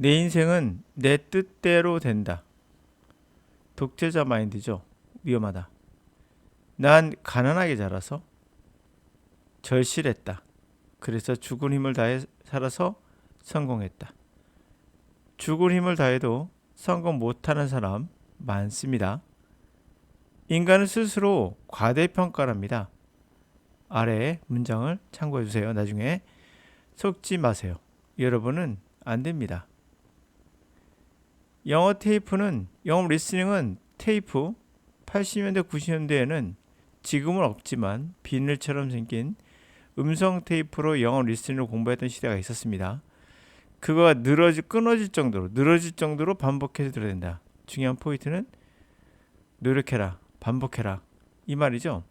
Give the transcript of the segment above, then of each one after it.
내 인생은 내 뜻대로 된다. 독재자 마인드죠. 위험하다. 난 가난하게 자라서 절실했다. 그래서 죽을 힘을 다해 살아서 성공했다. 죽을 힘을 다해도 성공 못하는 사람 많습니다. 인간은 스스로 과대평가랍니다. 아래의 문장을 참고해 주세요. 나중에 속지 마세요. 여러분은 안 됩니다. 영어 리스닝은 테이프 80년대 90년대에는 지금은 없지만 비늘처럼 생긴 음성 테이프로 영어 리스닝을 공부했던 시대가 있었습니다. 그거가 늘어질 정도로 반복해서 들어야 된다. 중요한 포인트는 노력해라, 반복해라 이 말이죠.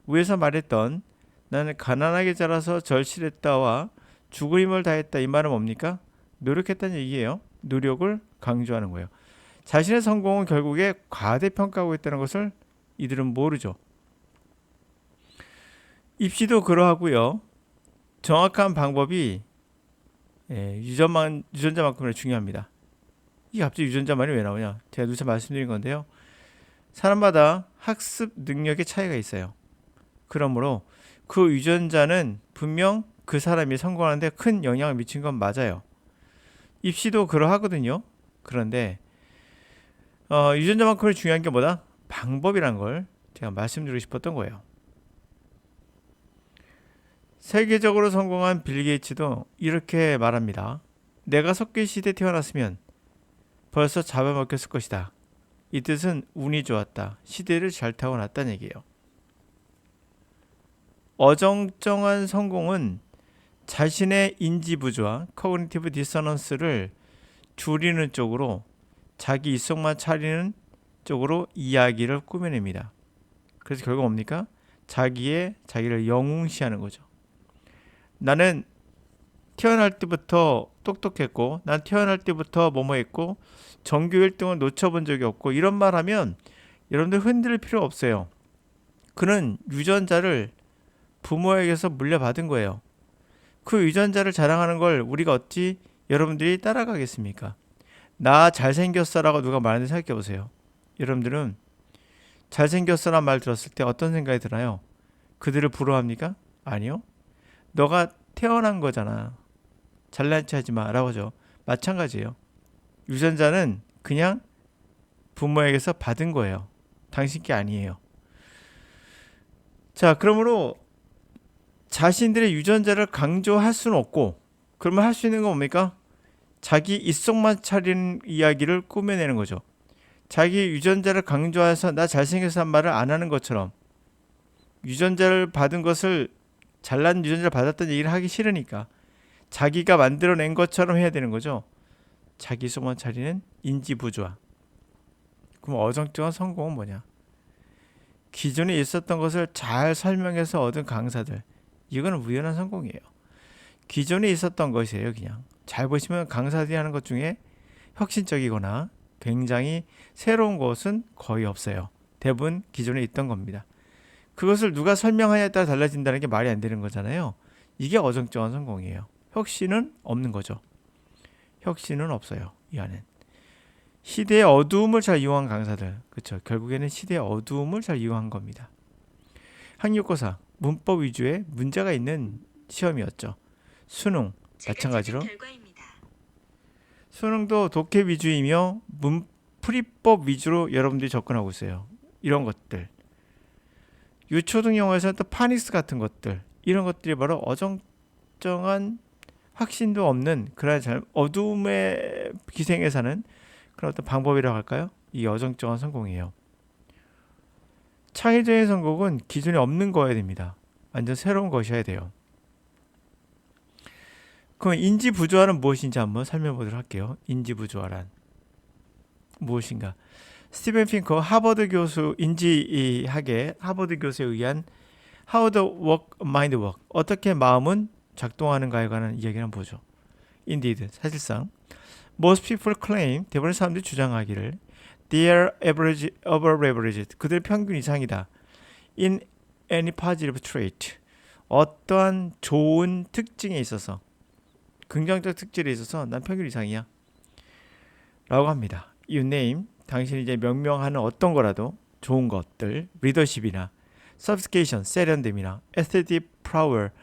위에서 말했던 나는 가난하게 자라서 절실했다와 죽을 힘을 다했다 이 말은 뭡니까? 노력했다는 얘기예요. 노력을 강조하는 거예요. 자신의 성공은 결국에 과대평가하고 있다는 것을 이들은 모르죠. 입시도 그러하고요. 정확한 방법이 유전자만큼이나 중요합니다. 이게 갑자기 유전자만이 왜 나오냐? 제가 누차 말씀드린 건데요. 사람마다 학습 능력의 차이가 있어요. 그러므로 그 유전자는 분명 그 사람이 성공하는데 큰 영향을 미친 건 맞아요. 입시도 그러하거든요. 그런데 유전자만큼 중요한 게 뭐다? 방법이란 걸 제가 말씀드리고 싶었던 거예요. 세계적으로 성공한 빌 게이츠도 이렇게 말합니다. 내가 석기 시대에 태어났으면 벌써 잡아먹혔을 것이다. 이 뜻은 운이 좋았다. 시대를 잘 타고났다는 얘기예요. 어정쩡한 성공은 자신의 인지 부조와 커그니티브 디서넌스를 줄이는 쪽으로 자기 이성만 차리는 쪽으로 이야기를 꾸며냅니다. 그래서 결국 뭡니까? 자기를 영웅시하는 거죠. 나는 태어날 때부터 똑똑했고 난 태어날 때부터 뭐뭐했고 전교 1등을 놓쳐본 적이 없고 이런 말 하면 여러분들 흔들 필요 없어요. 그는 유전자를 부모에게서 물려받은 거예요. 그 유전자를 자랑하는 걸 우리가 어찌 여러분들이 따라가겠습니까? 나 잘생겼어라고 누가 말하는지 생각해 보세요. 여러분들은 잘생겼어란 말 들었을 때 어떤 생각이 드나요? 그들을 부러워합니까? 아니요. 너가 태어난 거잖아. 잘난 체 하지 마 라고 하죠. 마찬가지예요. 유전자는 그냥 부모에게서 받은 거예요. 당신 게 아니에요. 자, 그러므로 자신들의 유전자를 강조할 수는 없고 그러면 할 수 있는 건 뭡니까? 자기 입속만 차리는 이야기를 꾸며내는 거죠. 자기 유전자를 강조해서 나 잘생겨서 한 말을 안 하는 것처럼 유전자를 받은 것을 잘난 유전자를 받았다는 얘기를 하기 싫으니까 자기가 만들어낸 것처럼 해야 되는 거죠. 자기 속만 차리는 인지부조화. 그럼 어정쩡한 성공은 뭐냐? 기존에 있었던 것을 잘 설명해서 얻은 강사들. 이거는 우연한 성공이에요. 기존에 있었던 것이에요. 그냥 잘 보시면 강사들이 하는 것 중에 혁신적이거나 굉장히 새로운 것은 거의 없어요. 대부분 기존에 있던 겁니다. 그것을 누가 설명하냐에 따라 달라진다는 게 말이 안 되는 거잖아요. 이게 어정쩡한 성공이에요. 혁신은 없는 거죠. 혁신은 없어요. 이 안엔. 시대의 어두움을 잘 이용한 강사들. 그렇죠. 결국에는 시대의 어두움을 잘 이용한 겁니다. 학력고사, 문법 위주의 문제가 있는 시험이었죠. 수능, 마찬가지로. 수능도 독해 위주이며 풀이법 위주로 여러분들이 접근하고 있어요. 이런 것들. 유초등 영어에서는 또 파닉스 같은 것들. 이런 것들이 바로 어정쩡한 확신도 없는 그런 어두움의 기생에 사는 그런 어떤 방법이라고 할까요? 이 어정쩡한 성공이에요. 창의적인 성공은 기존에 없는 거여야 됩니다. 완전 새로운 것이어야 돼요. 그럼 인지부조화는 무엇인지 한번 설명해 보도록 할게요. 인지부조화란 무엇인가? 스티븐 핑커 하버드 교수 인지학의 하버드 교수에 의한 How the Mind Work 어떻게 마음은 작동하는가에 관한 이야기를 한번 보죠. Indeed 사실상 Most people claim 대부분 사람들이 주장하기를 They are average over average 그들 평균 이상이다. In any positive trait 어떠한 좋은 특징에 있어서 긍정적 특질에 있어서 난 평균 이상이야. 라고 합니다. You name, 당신이 이제 명명하는 어떤 거라도 좋은 것들, 리더십이나 sophistication, 세련됨이나 aesthetic prowess,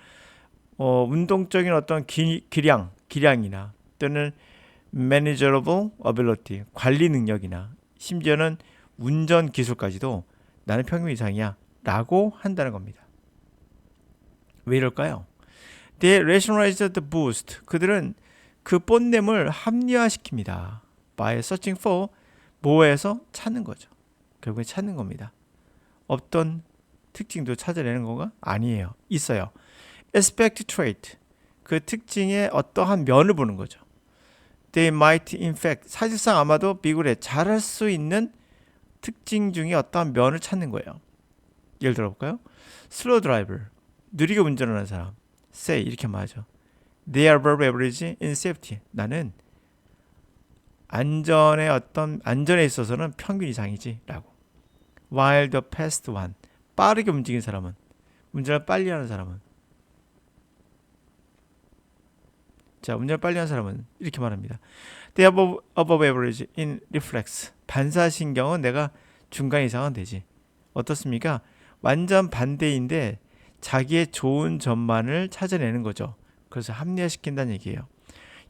운동적인 어떤 기량이나 또는 manageable ability, 관리 능력이나 심지어는 운전 기술까지도 나는 평균 이상이야 라고 한다는 겁니다. 왜 이럴까요? They rationalize the boost. 그들은 그 뽐냄을 합리화시킵니다. By searching for, 뭐에서 찾는 거죠. 결국에 찾는 겁니다. 없던 특징도 찾아내는 건가? 아니에요. 있어요. Aspect trait, 그 특징의 어떠한 면을 보는 거죠. They might in fact, 사실상 아마도 비굴에 잘할 수 있는 특징 중에 어떠한 면을 찾는 거예요. 예를 들어볼까요? Slow driver, 느리게 운전하는 사람. Say, 이렇게 말하죠. They are above average in safety. 나는 안전에 있어서는 평균 이상이지 라고. While the fast one, 빠르게 움직이는 사람은, 운전을 빨리 하는 사람은, 자, 운전을 빨리 하는 사람은 이렇게 말합니다. They are above average in reflex. 반사신경은 내가 중간 이상은 되지. 어떻습니까? 완전 반대인데 자기의 좋은 점만을 찾아내는 거죠. 그래서 합리화시킨다는 얘기예요.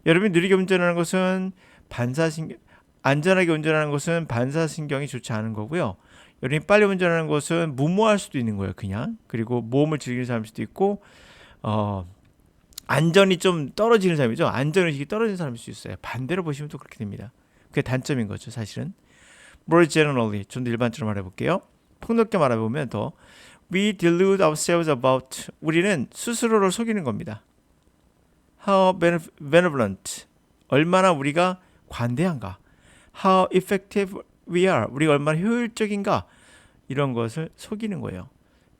여러분이 느리게 운전하는 것은 안전하게 운전하는 것은 반사신경이 좋지 않은 거고요. 여러분이 빨리 운전하는 것은 무모할 수도 있는 거예요. 그냥. 그리고 모험을 즐기는 사람일 수도 있고 안전이 좀 떨어지는 사람이죠. 안전의식이 떨어지는 사람일 수 있어요. 반대로 보시면 또 그렇게 됩니다. 그게 단점인 거죠. 사실은. More generally, 좀 더 일반적으로 말해볼게요. 폭넓게 말해보면 더 We delude ourselves about, 우리는 스스로를 속이는 겁니다. How benevolent, 얼마나 우리가 관대한가. How effective we are, 우리가 얼마나 효율적인가. 이런 것을 속이는 거예요.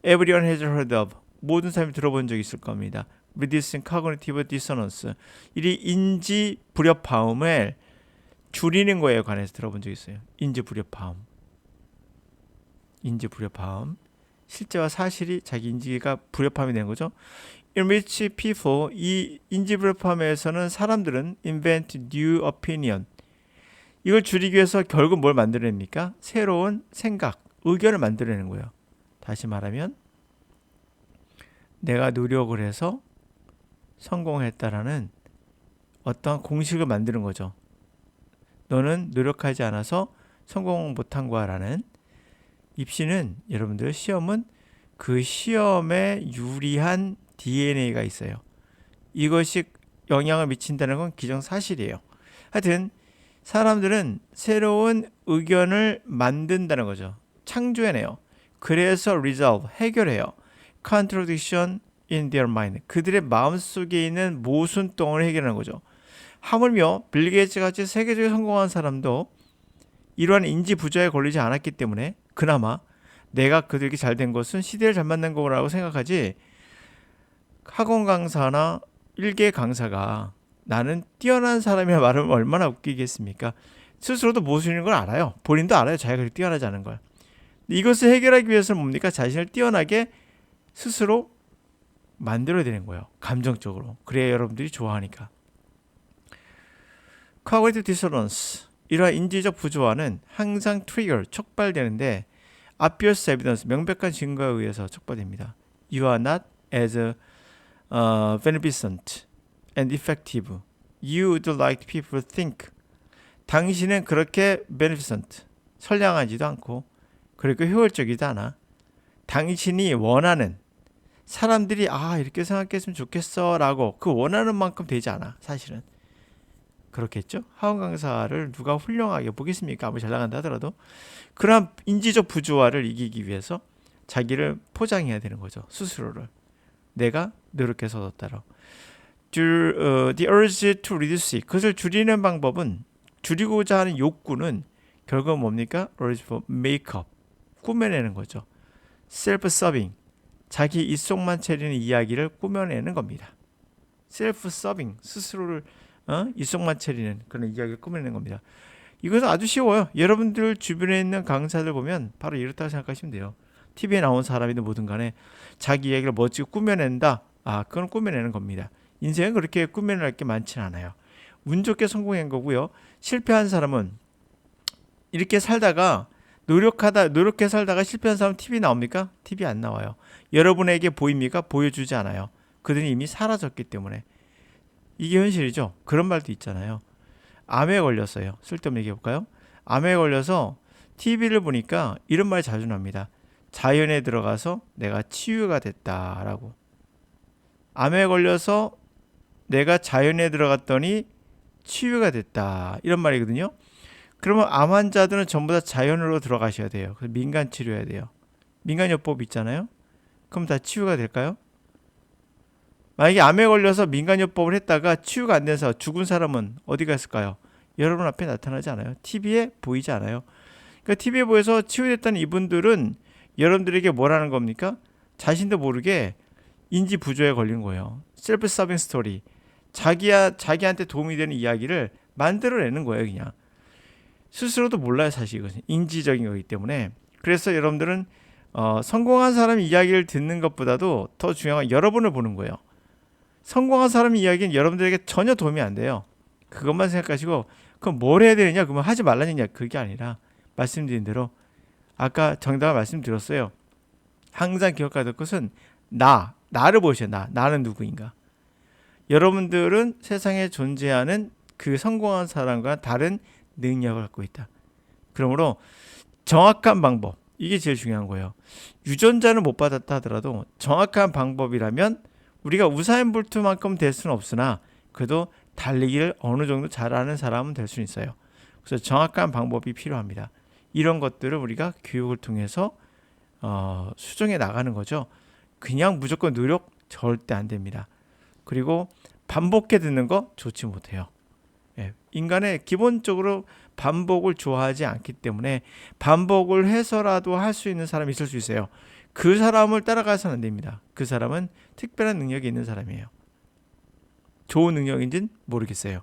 Everyone has heard of, 모든 사람이 들어본 적이 있을 겁니다. Reducing cognitive dissonance, 이 인지 불협화음을 줄이는 거에 관해서 들어본 적이 있어요. 인지 불협화음. 실제와 사실이 자기 인지가 불협화음이 되는 거죠. In which people, 이 인지 불협화음에서는 사람들은 invent new opinion. 이걸 줄이기 위해서 결국 뭘 만들어냅니까? 새로운 생각, 의견을 만들어내는 거예요. 다시 말하면 내가 노력을 해서 성공했다라는 어떤 공식을 만드는 거죠. 너는 노력하지 않아서 성공 못한 거라는. 입시는 여러분들 시험은 그 시험에 유리한 DNA가 있어요. 이것이 영향을 미친다는 건 기정사실이에요. 하여튼 사람들은 새로운 의견을 만든다는 거죠. 창조해내요. 그래서 resolve, 해결해요. contradiction in their mind, 그들의 마음속에 있는 모순동을 해결하는 거죠. 하물며 빌 게이츠 같이 세계적으로 성공한 사람도 이러한 인지 부조에 걸리지 않았기 때문에 그나마 내가 그들에게 잘된 것은 시대를 잘 만난 거라고 생각하지, 학원 강사나 일개 강사가 나는 뛰어난 사람이라 말하면 얼마나 웃기겠습니까? 스스로도 모순인 걸 알아요. 본인도 알아요. 자기가 그렇게 뛰어나지 않은 걸. 이것을 해결하기 위해서는 뭡니까? 자신을 뛰어나게 스스로 만들어야 되는 거예요. 감정적으로. 그래야 여러분들이 좋아하니까. Cognitive dissonance, 이러한 인지적 부조화는 항상 trigger, 촉발되는데 obvious evidence, 명백한 증거에 의해서 촉발됩니다. You are not as beneficent and effective. You would like people to think. 당신은 그렇게 beneficent, 선량하지도 않고 그렇게 효율적이지도 않아. 당신이 원하는, 사람들이 이렇게 생각했으면 좋겠어 라고 그 원하는 만큼 되지 않아. 사실은 그렇겠죠. 학원 강사를 누가 훌륭하게 보겠습니까? 아무리 잘 나간다 하더라도. 그런 인지적 부조화를 이기기 위해서 자기를 포장해야 되는 거죠. 스스로를. 내가 노력해서 얻었다로. The urge to reduce, 그것을 줄이는 방법은, 줄이고자 하는 욕구는 결국은 뭡니까? urge for make-up, 꾸며내는 거죠. self-serving, 자기 입속만 차리는 이야기를 꾸며내는 겁니다. self-serving, 스스로를 입속만 차리는 그런 이야기를 꾸며내는 겁니다. 이것은 아주 쉬워요. 여러분들 주변에 있는 강사들 보면 바로 이렇다고 생각하시면 돼요. TV에 나온 사람이든 뭐든 간에 자기 이야기를 멋지게 꾸며낸다. 그건 꾸며내는 겁니다. 인생은 그렇게 꾸며낼 게 많지는 않아요. 운 좋게 성공한 거고요. 실패한 사람은 이렇게 살다가 노력해 살다가 실패한 사람 TV 나옵니까? TV 안 나와요. 여러분에게 보입니까? 보여주지 않아요. 그들이 이미 사라졌기 때문에. 이게 현실이죠. 그런 말도 있잖아요. 암에 걸렸어요. 쓸데없는 얘기해 볼까요? 암에 걸려서 TV를 보니까 이런 말 자주 납니다. 자연에 들어가서 내가 치유가 됐다라고. 암에 걸려서 내가 자연에 들어갔더니 치유가 됐다. 이런 말이거든요. 그러면 암 환자들은 전부 다 자연으로 들어가셔야 돼요. 그래서 민간 치료해야 돼요. 민간요법 있잖아요. 그럼 다 치유가 될까요? 만약에 암에 걸려서 민간요법을 했다가 치유가 안 돼서 죽은 사람은 어디 갔을까요? 여러분 앞에 나타나지 않아요. TV에 보이지 않아요. 그러니까 TV에 보여서 치유됐다는 이분들은 여러분들에게 뭐라는 겁니까? 자신도 모르게 인지 부조에 걸린 거예요. 셀프 서빙 스토리. 자기한테 도움이 되는 이야기를 만들어내는 거예요, 그냥. 스스로도 몰라요, 사실 이것은. 인지적인 거기 때문에. 그래서 여러분들은 성공한 사람 이야기를 듣는 것보다도 더 중요한 건 여러분을 보는 거예요. 성공한 사람 이야기는 여러분들에게 전혀 도움이 안 돼요. 그것만 생각하시고 그럼 뭘 해야 되느냐? 그러면 하지 말라는 얘기냐? 그게 아니라 말씀드린 대로 아까 정답을 말씀드렸어요. 항상 기억해야 될 것은 나를 보셔야 나는 누구인가? 여러분들은 세상에 존재하는 그 성공한 사람과 다른 능력을 갖고 있다. 그러므로 정확한 방법, 이게 제일 중요한 거예요. 유전자는 못 받았다 하더라도 정확한 방법이라면 우리가 우사인 볼트만큼 될 수는 없으나 그래도 달리기를 어느 정도 잘하는 사람은 될 수 있어요. 그래서 정확한 방법이 필요합니다. 이런 것들을 우리가 교육을 통해서 수정해 나가는 거죠. 그냥 무조건 노력 절대 안 됩니다. 그리고 반복해 듣는 거 좋지 못해요. 인간의 기본적으로 반복을 좋아하지 않기 때문에 반복을 해서라도 할 수 있는 사람이 있을 수 있어요. 그 사람을 따라가서는 안 됩니다. 그 사람은 특별한 능력이 있는 사람이에요. 좋은 능력인지는 모르겠어요.